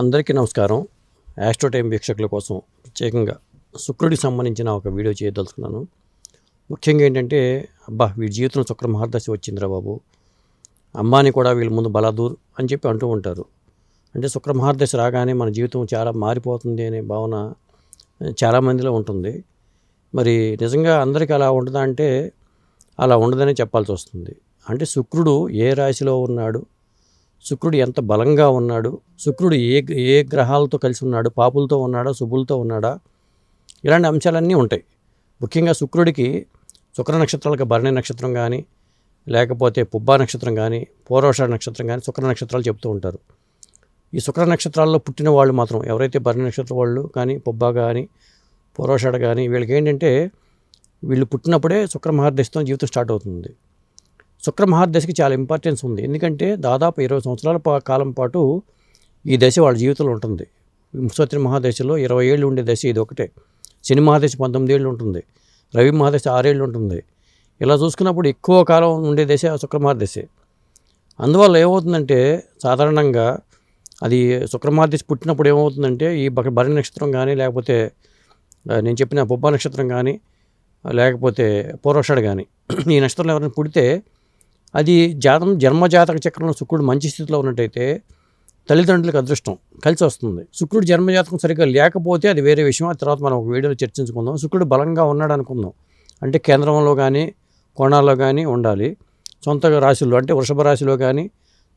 అందరికీ నమస్కారం. Astro time వీక్షకుల కోసం ప్రత్యేకంగా శుక్రుడికి సంబంధించిన ఒక వీడియో చేయదలుచుకున్నాను. ముఖ్యంగా ఏంటంటే, వీడి జీవితంలో శుక్ర మహర్దశ వచ్చిందిరా బాబు, అమ్మాని కూడా వీళ్ళ ముందు బలాదూర్ అని చెప్పి అంటూ ఉంటారు. అంటే శుక్ర మహర్దశ రాగానే మన జీవితం చాలా మారిపోతుంది అనే భావన చాలామందిలో ఉంటుంది. మరి నిజంగా అందరికీ అలా ఉంటుందా అంటే అలా ఉండదని చెప్పాల్సి వస్తుంది. అంటే శుక్రుడు ఏ రాశిలో ఉన్నాడు, శుక్రుడు ఎంత బలంగా ఉన్నాడు, శుక్రుడు ఏ ఏ గ్రహాలతో కలిసి ఉన్నాడు, పాపులతో ఉన్నాడా, శుభులతో ఉన్నాడా, ఇలాంటి అంశాలన్నీ ఉంటాయి. ముఖ్యంగా శుక్రుడికి శుక్ర నక్షత్రాలకు భరణి నక్షత్రం కానీ, లేకపోతే పుబ్బా నక్షత్రం కానీ, పూర్వాషాఢ నక్షత్రం కానీ శుక్ర నక్షత్రాలు చెప్తూ ఉంటారు. ఈ శుక్ర నక్షత్రాల్లో పుట్టిన వాళ్ళు మాత్రం ఎవరైతే భరణి నక్షత్రం వాళ్ళు కానీ, పుబ్బా కానీ, పూర్వాషాఢ కానీ, వీళ్ళకి ఏంటంటే వీళ్ళు పుట్టినప్పుడే శుక్ర మహర్దశతో జీవితం స్టార్ట్ అవుతుంది. శుక్ర మహర్దశకి చాలా ఇంపార్టెన్స్ ఉంది. ఎందుకంటే దాదాపు 20 సంవత్సరాల కాలం పాటు ఈ దశ వాళ్ళ జీవితంలో ఉంటుంది. వింశోత్తర మహాదశలో 20 ఏళ్ళు ఉండే దశ ఇది ఒకటే. శని మహాదశ 19 ఏళ్ళు ఉంటుంది, రవి మహాదశ 6 ఏళ్ళు ఉంటుంది. ఇలా చూసుకున్నప్పుడు ఎక్కువ కాలం ఉండే దశ శుక్ర మహర్దశే. అందువల్ల ఏమవుతుందంటే సాధారణంగా అది శుక్ర మహర్దశ పుట్టినప్పుడు ఏమవుతుందంటే ఈ భరణి నక్షత్రం కానీ, లేకపోతే నేను చెప్పిన పుబ్బా నక్షత్రం కానీ, లేకపోతే పూర్వాషాఢ కానీ, ఈ నక్షత్రంలో ఎవరైనా పుడితే అది జన్మజాతక చక్రంలో శుక్రుడు మంచి స్థితిలో ఉన్నట్టయితే తల్లిదండ్రులకు అదృష్టం కలిసి వస్తుంది. శుక్రుడు జన్మజాతకం సరిగ్గా లేకపోతే అది వేరే విషయం. ఆ తర్వాత మనం ఒక వీడియోలో చర్చించుకుందాం. శుక్రుడు బలంగా ఉన్నాడు అనుకుందాం అంటే కేంద్రంలో కానీ కోణాల్లో కానీ ఉండాలి. సొంత రాశుల్లో అంటే వృషభ రాశిలో కానీ,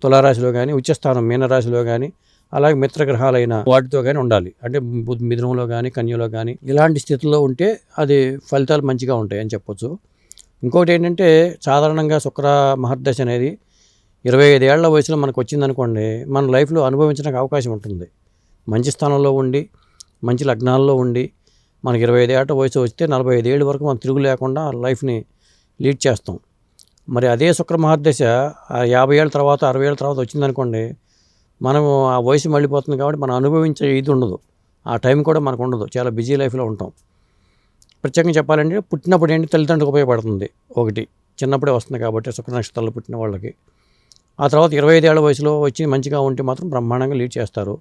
తులారాశిలో కానీ, ఉచ్చస్థానం మీనరాశిలో కానీ, అలాగే మిత్రగ్రహాలైన వాటితో కానీ ఉండాలి. అంటే మిథునంలో కానీ, కన్యలో కానీ ఇలాంటి స్థితిలో ఉంటే అది ఫలితాలు మంచిగా ఉంటాయి అని చెప్పొచ్చు. ఇంకోటి ఏంటంటే సాధారణంగా శుక్ర మహర్దశ అనేది 25 ఏళ్ల వయసులో మనకు వచ్చిందనుకోండి, మన లైఫ్లో అనుభవించడానికి అవకాశం ఉంటుంది. మంచి స్థానంలో ఉండి, మంచి లగ్నాల్లో ఉండి, మనకి 25 ఏళ్ల వయసు వస్తే 45 ఏళ్ళ వరకు మనం తిరుగు లేకుండా లైఫ్ని లీడ్ చేస్తాం. మరి అదే శుక్ర మహర్దశ 50 ఏళ్ళ తర్వాత, 60 ఏళ్ళ తర్వాత వచ్చిందనుకోండి, మనం ఆ వయసు మళ్ళీపోతుంది కాబట్టి మనం అనుభవించే ఇది ఉండదు, ఆ టైం కూడా మనకు ఉండదు, చాలా బిజీ లైఫ్లో ఉంటాం. ప్రత్యేకంగా చెప్పాలంటే పుట్టినప్పుడు ఏంటి తల్లిదండ్రులకు ఉపయోగపడుతుంది. ఒకటి చిన్నప్పుడే వస్తుంది కాబట్టి శుక్ర నక్షత్రాలు పుట్టిన వాళ్ళకి. ఆ తర్వాత 25 ఏళ్ల వయసులో వచ్చి మంచిగా ఉంటే మాత్రం బ్రహ్మాండంగా లీడ్ చేస్తారు.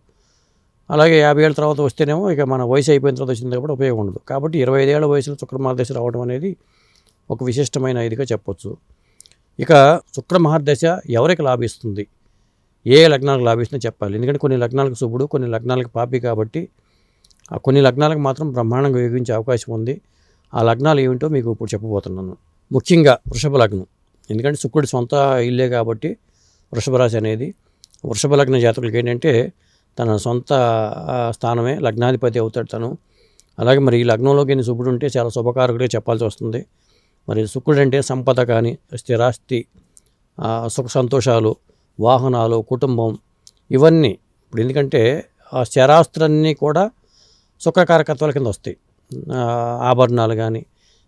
అలాగే 50 ఏళ్ళ తర్వాత వస్తేనేమో ఇక మన వయసు అయిపోయిన తర్వాత వచ్చింది కాబట్టి ఉపయోగం ఉండదు. కాబట్టి 25 ఏళ్ల వయసులో శుక్ర మహర్దశ రావడం అనేది ఒక విశిష్టమైన ఇదిగా చెప్పొచ్చు. ఇక శుక్ర మహర్దశ ఎవరికి లాభిస్తుంది, ఏ లగ్నాలకు లాభిస్తుందో చెప్పాలి. ఎందుకంటే కొన్ని లగ్నాలకు శుభుడు, కొన్ని లగ్నాలకు పాపి కాబట్టి ఆ కొన్ని లగ్నాలకు మాత్రం బ్రహ్మాండంగా ఉపయోగించే అవకాశం ఉంది. ఆ లగ్నాలు ఏమిటో మీకు ఇప్పుడు చెప్పబోతున్నాను. ముఖ్యంగా వృషభ లగ్నం. ఎందుకంటే శుక్రుడి సొంత ఇల్లే కాబట్టి వృషభ రాశి అనేది. వృషభ లగ్న జాతకులకి ఏంటంటే తన సొంత స్థానమే, లగ్నాధిపతి అవుతాడు తను. అలాగే మరి ఈ లగ్నంలోకి శుక్రుడు ఉంటే చాలా శుభకారకుడిగా చెప్పాల్సి వస్తుంది. మరి శుక్రుడు అంటే సంపద కానీ, స్థిరాస్తి, సుఖ సంతోషాలు, వాహనాలు, కుటుంబం ఇవన్నీ. ఇప్పుడు ఎందుకంటే ఆ స్థిరాస్తులన్నీ కూడా శుక్రకారకత్వాల కింద వస్తాయి. ఆభరణాలు కానీ,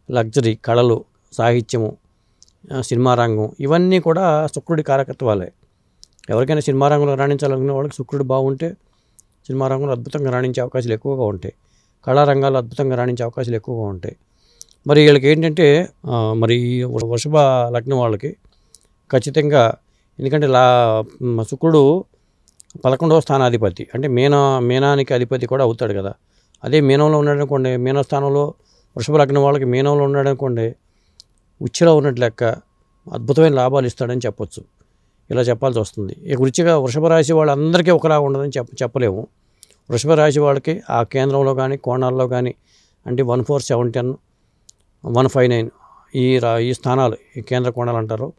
లగ్జరీ, కళలు, సాహిత్యము, సినిమా రంగం ఇవన్నీ కూడా శుక్రుడి కారకత్వాలే. ఎవరికైనా సినిమా రంగంలో రాణించాలనుకునే వాళ్ళకి శుక్రుడు బాగుంటే సినిమా రంగంలో అద్భుతంగా రాణించే అవకాశాలు ఎక్కువగా ఉంటాయి. కళారంగాల్లో అద్భుతంగా రాణించే అవకాశాలు ఎక్కువగా ఉంటాయి. మరి వీళ్ళకి ఏంటంటే మరి వృషభ లగ్నం వాళ్ళకి ఖచ్చితంగా, ఎందుకంటే శుక్రుడు 11వ స్థానాధిపతి, అంటే మీనానికి అధిపతి కూడా అవుతాడు కదా. అదే మీనంలో ఉన్నాడనుకోండి, మీన స్థానంలో వృషభ లగ్నం వాళ్ళకి మీనంలో ఉన్నాడనుకోండి, ఉచ్చులో ఉన్నట్టు లెక్క, అద్భుతమైన లాభాలు ఇస్తాడని చెప్పొచ్చు. ఇలా చెప్పాల్సి వస్తుంది. ఇక వృషభ రాశి వాళ్ళందరికీ ఒకలా ఉండదని చెప్పలేము. వృషభ రాశి వాళ్ళకి ఆ కేంద్రంలో కానీ కోణాల్లో కానీ అంటే 1, 4, 7, 10, 1, 5, 9 ఈ స్థానాలు, ఈ కేంద్ర కోణాలు అంటారు.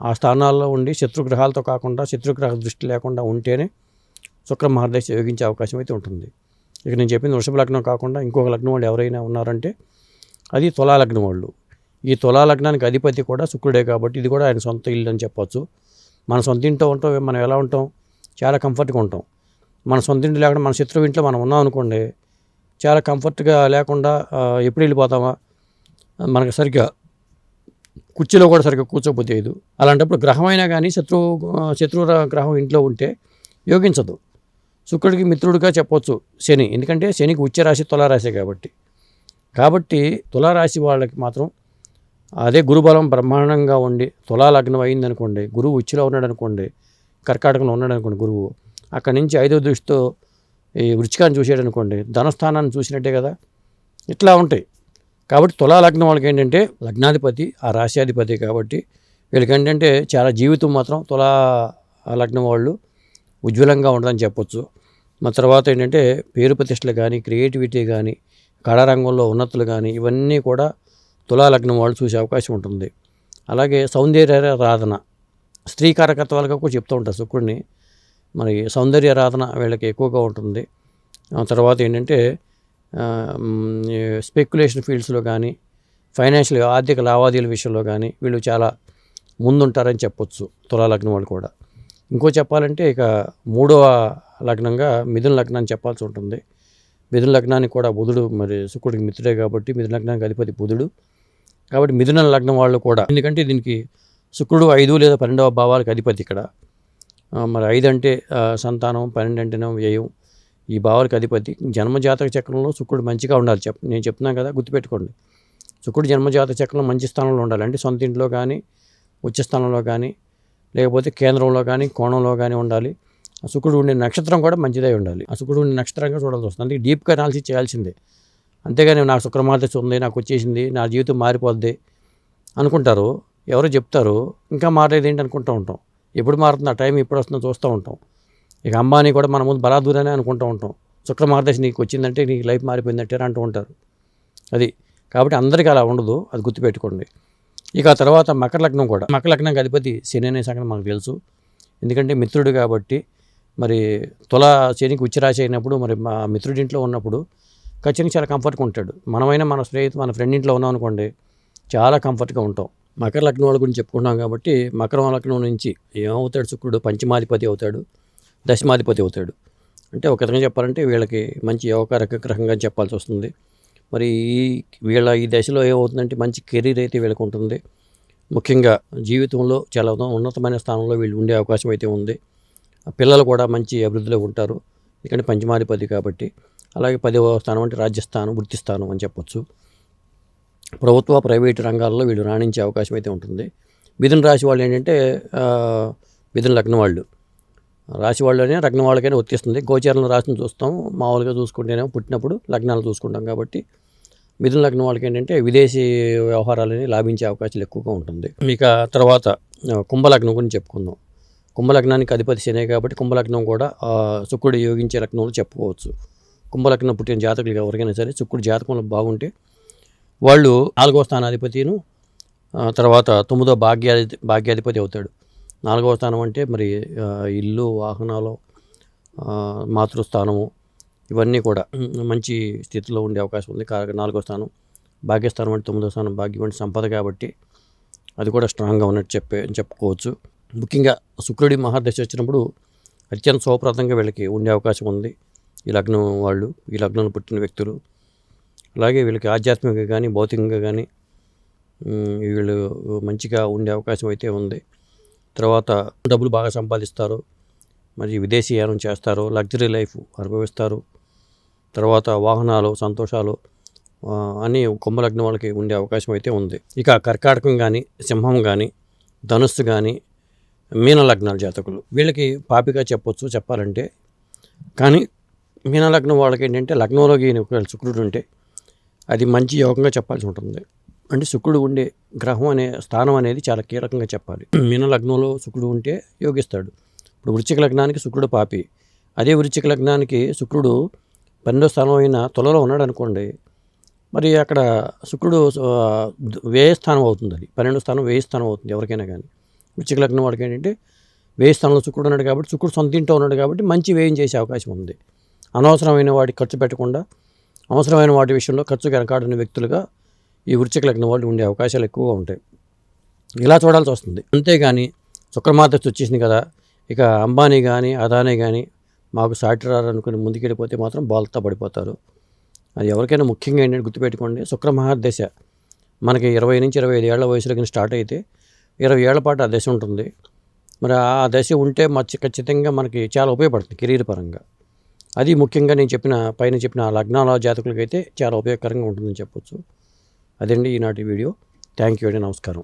ఆ స్థానాల్లో ఉండి శత్రుగ్రహాలతో కాకుండా, శత్రుగ్రహ దృష్టి లేకుండా ఉంటేనే శుక్ర మహర్దశ యోగించే అవకాశం అయితే ఉంటుంది. ఇక నేను చెప్పింది వృషభ లగ్నం కాకుండా ఇంకొక లగ్నం వాళ్ళు ఎవరైనా ఉన్నారంటే అది తులా లగ్నం వాళ్ళు. ఈ తులా లగ్నానికి అధిపతి కూడా శుక్రుడే కాబట్టి ఇది కూడా ఆయన సొంత ఇల్లు అని చెప్పొచ్చు. మన సొంత ఇంట్లో ఉంటాం, మనం ఎలా ఉంటాం, చాలా కంఫర్ట్గా ఉంటాం. మన సొంత ఇంట్లో లేకుండా మన శత్రువు ఇంట్లో మనం ఉన్నాం అనుకోండి, చాలా కంఫర్ట్గా లేకుండా ఎప్పుడు వెళ్ళిపోతామా, మనకు సరిగ్గా కుర్చీలో కూడా సరిగ్గా కూర్చోపోతేదు. అలాంటప్పుడు గ్రహమైనా కానీ శత్రు గ్రహం ఇంట్లో ఉంటే యోగించదు. శుక్రుడికి మిత్రుడిగా చెప్పొచ్చు శని, ఎందుకంటే శనికి ఉచ్చరాశి తులారాశి కాబట్టి తులారాశి వాళ్ళకి మాత్రం అదే గురుబలం బ్రహ్మాండంగా ఉండి తులా లగ్నం అయిందనుకోండి, గురువు ఉచ్చులో ఉన్నాడు అనుకోండి, కర్కాటకంలో ఉన్నాడు అనుకోండి గురువు, అక్కడి నుంచి 5వ దృష్టితో ఈ వృచ్చికాన్ని చూసాడు అనుకోండి, ధనస్థానాన్ని చూసినట్టే కదా. ఇట్లా ఉంటాయి. కాబట్టి తులా లగ్నం వాళ్ళకి ఏంటంటే లగ్నాధిపతి ఆ రాశ్యాధిపతి కాబట్టి వీళ్ళకి ఏంటంటే చాలా జీవితం మాత్రం తులా లగ్నం వాళ్ళు ఉజ్వలంగా ఉండదని చెప్పొచ్చు. మా తర్వాత ఏంటంటే పేరు ప్రతిష్టలు కానీ, క్రియేటివిటీ కానీ, కళారంగంలో ఉన్నతులు కానీ ఇవన్నీ కూడా తులా లగ్నం వాళ్ళు చూసే అవకాశం ఉంటుంది. అలాగే సౌందర్యారాధన, స్త్రీ కారకత్వాలుగా కూడా చెప్తూ ఉంటారు శుక్రుడిని. మరి సౌందర్యారాధన వీళ్ళకి ఎక్కువగా ఉంటుంది. తర్వాత ఏంటంటే స్పెక్యులేషన్ ఫీల్డ్స్లో కానీ, ఫైనాన్షియల్ ఆర్థిక లావాదేవీల విషయంలో కానీ వీళ్ళు చాలా ముందుంటారని చెప్పొచ్చు తులా లగ్నం వాళ్ళు కూడా. ఇంకో చెప్పాలంటే ఇక 3వ లగ్నంగా మిథున లగ్నాన్ని చెప్పాల్సి ఉంటుంది. మిథున లగ్నానికి కూడా బుధుడు మరి శుక్రుడికి మిత్రుడే కాబట్టి మిథున లగ్నానికి అధిపతి బుధుడు కాబట్టి మిథున లగ్నం వాళ్ళు కూడా, ఎందుకంటే దీనికి శుక్రుడు 5 లేదా 12వ భావాలకు అధిపతి ఇక్కడ. మరి 5 అంటే సంతానం, 12 అంటేనే వ్యయం, ఈ భావాలకు అధిపతి. జన్మజాతక చక్రంలో శుక్రుడు మంచిగా ఉండాలి. నేను చెప్తున్నాను కదా, గుర్తుపెట్టుకోండి. శుక్రుడు జన్మజాతక చక్రంలో మంచి స్థానంలో ఉండాలి. అంటే సొంత ఇంట్లో కానీ, ఉచ్చ స్థానంలో కానీ, లేకపోతే కేంద్రంలో కానీ, కోణంలో కానీ ఉండాలి. ఆ శుక్రుడు ఉండే నక్షత్రం కూడా మంచిదై ఉండాలి. ఆ శుక్రుడు ఉండే నక్షత్రంగా చూడాల్సి వస్తుంది. అందుకే డీప్గా అనాలిసిస్ చేయాల్సిందే. అంతేగాని నాకు శుక్రమార్దశ ఉంది, నాకు వచ్చేసింది, నా జీవితం మారిపోద్ది అనుకుంటారు. ఎవరో చెప్తారు, ఇంకా మారేది ఏంటి అనుకుంటూ ఉంటాం. ఎప్పుడు మారుతుంది, ఆ టైం ఎప్పుడు వస్తుందో చూస్తూ ఉంటాం. ఇక అంబానీ కూడా మన ముందు బలాదూరనే అనుకుంటూ ఉంటాం. శుక్రమార్దశ నీకు వచ్చిందంటే నీకు లైఫ్ మారిపోయిందంటే అంటూ ఉంటారు. అది కాబట్టి అందరికీ అలా ఉండదు, అది గుర్తుపెట్టుకోండి. ఇక ఆ తర్వాత మకర లగ్నం కూడా, మకర లగ్నానికి అధిపతి శని అనే సంగతి మనకు తెలుసు. ఎందుకంటే మిత్రుడు కాబట్టి. మరి తుల శనికి ఉచ్చరాశి అయినప్పుడు మరి మా మిత్రుడి ఇంట్లో ఉన్నప్పుడు ఖచ్చితంగా చాలా కంఫర్ట్గా ఉంటాడు. మనమైనా మన మన ఫ్రెండ్ ఇంట్లో ఉన్నాం అనుకోండి, చాలా కంఫర్ట్గా ఉంటాం. మకర లగ్నం వాళ్ళ గురించి చెప్పుకున్నాం కాబట్టి మకర లగ్నం నుంచి ఏమవుతాడు శుక్రుడు, పంచమాధిపతి అవుతాడు, దశమాధిపతి అవుతాడు. అంటే ఒక విధంగా చెప్పాలంటే వీళ్ళకి మంచి యోగకారక గ్రహంగా చెప్పాల్సి వస్తుంది. మరి ఈ దశలో ఏమవుతుందంటే మంచి కెరీర్ అయితే వీళ్ళకి ఉంటుంది. ముఖ్యంగా జీవితంలో చాలా ఉన్నతమైన స్థానంలో వీళ్ళు ఉండే అవకాశం అయితే ఉంది. పిల్లలు కూడా మంచి అభివృద్ధిలో ఉంటారు, ఎందుకంటే పంచమాధిపతి కాబట్టి. అలాగే 10వ స్థానం అంటే రాజ్యస్థానం, వృత్తిస్థానం అని చెప్పొచ్చు. ప్రభుత్వ ప్రైవేటు రంగాల్లో వీళ్ళు రాణించే అవకాశం అయితే ఉంటుంది. మిథున రాశి వాళ్ళు ఏంటంటే మిథున లగ్నం వాళ్ళు, రాశి వాళ్ళనే లగ్నం వాళ్ళకైనా వర్తిస్తుంది. గోచారం రాశిని చూస్తాం, మామూలుగా చూసుకుంటేనే పుట్టినప్పుడు లగ్నాలు చూసుకుంటాం కాబట్టి మిథున లగ్నం వాళ్ళకి ఏంటంటే విదేశీ వ్యవహారాలని లాభించే అవకాశాలు ఎక్కువగా ఉంటుంది. ఇక తర్వాత కుంభలగ్నం గురించి చెప్పుకుందాం. కుంభలగ్నానికి అధిపతి శనే కాబట్టి కుంభలగ్నం కూడా శుక్రుడు యోగించే లగ్నంలో చెప్పుకోవచ్చు. కుంభలగ్నం పుట్టిన జాతకులు ఎవరికైనా సరే శుక్రుడు జాతకంలో బాగుంటే వాళ్ళు 4వ స్థానాధిపతిను, తర్వాత 9వ భాగ్యాధిపతి అవుతాడు. 4వ స్థానం అంటే మరి ఇల్లు, వాహనాలు, మాతృస్థానము ఇవన్నీ కూడా మంచి స్థితిలో ఉండే అవకాశం ఉంది. 4వ స్థానం భాగ్యస్థానం అంటే 9వ స్థానం భాగ్యం అంటే సంపద కాబట్టి అది కూడా స్ట్రాంగ్గా ఉన్నట్టు చెప్పుకోవచ్చు. ముఖ్యంగా శుక్రుడి మహాదశ వచ్చినప్పుడు అత్యంత శుభప్రదంగా వీళ్ళకి ఉండే అవకాశం ఉంది ఈ లగ్నం వాళ్ళు, ఈ లగ్నంలో పుట్టిన వ్యక్తులు. అలాగే వీళ్ళకి ఆధ్యాత్మికంగా కానీ, భౌతికంగా కానీ వీళ్ళు మంచిగా ఉండే అవకాశం అయితే ఉంది. తర్వాత డబ్బులు బాగా సంపాదిస్తారు, మరి విదేశీయానం చేస్తారు, లగ్జరీ లైఫ్ అనుభవిస్తారు. తర్వాత వాహనాలు, సంతోషాలు అని కుంభలగ్నం వాళ్ళకి ఉండే అవకాశం అయితే ఉంది. ఇక కర్కాటకం కానీ, సింహం కానీ, ధనుస్సు కానీ, మీన లగ్నాల జాతకులు వీళ్ళకి పాపిగా చెప్పాలంటే. కానీ మీన లగ్నం వాళ్ళకి ఏంటంటే లగ్నంలో శుక్రుడు ఉంటే అది మంచి యోగంగా చెప్పాల్సి ఉంటుంది. అంటే శుక్రుడు ఉండే గ్రహం అనే స్థానం అనేది చాలా కీలకంగా చెప్పాలి. మీన లగ్నంలో శుక్రుడు ఉంటే యోగిస్తాడు. ఇప్పుడు వృశ్చిక లగ్నానికి శుక్రుడు పాపి, అదే వృశ్చిక లగ్నానికి శుక్రుడు 12వ స్థానం అయిన తులలో ఉన్నాడు అనుకోండి, మరి అక్కడ శుక్రుడు వ్యయస్థానం అవుతుంది. అది 12వ స్థానం వ్యయస్థానం అవుతుంది ఎవరికైనా కానీ. వృశ్చిక లగ్నం వాడికి ఏంటంటే వ్యయస్థానంలో శుక్రుడు ఉన్నాడు కాబట్టి, శుక్రుడు సొంత ఇంట్లో ఉన్నాడు కాబట్టి మంచి వ్యయం చేసే అవకాశం ఉంది. అనవసరమైన వాటికి ఖర్చు పెట్టకుండా అవసరమైన వాటి విషయంలో ఖర్చు వెనకాడిన వ్యక్తులుగా ఈ వృశ్చిక లగ్నం వాళ్ళు ఉండే అవకాశాలు ఎక్కువగా ఉంటాయి. ఇలా చూడాల్సి వస్తుంది. అంతేగాని శుక్రమార్దశ వచ్చేసింది కదా, ఇక అంబానీ కానీ, అదానీ కానీ మాకు సాటి రారనుకుని ముందుకెళ్ళిపోతే మాత్రం బోల్తా పడిపోతారు. అది ఎవరికైనా ముఖ్యంగా ఏంటంటే గుర్తుపెట్టుకోండి, శుక్ర మహాదశ మనకి 20 నుంచి 25 ఏళ్ల వయసులో కానీ స్టార్ట్ అయితే 20 ఏళ్ల పాటు ఆ దశ ఉంటుంది. మరి ఆ దశ ఉంటే ఖచ్చితంగా మనకి చాలా ఉపయోగపడుతుంది కెరీర్ పరంగా. అది ముఖ్యంగా నేను పైన చెప్పిన లగ్నాల జాతకులకైతే చాలా ఉపయోగకరంగా ఉంటుందని చెప్పొచ్చు. అదండి ఈనాటి వీడియో. థ్యాంక్ యూ అండి, నమస్కారం.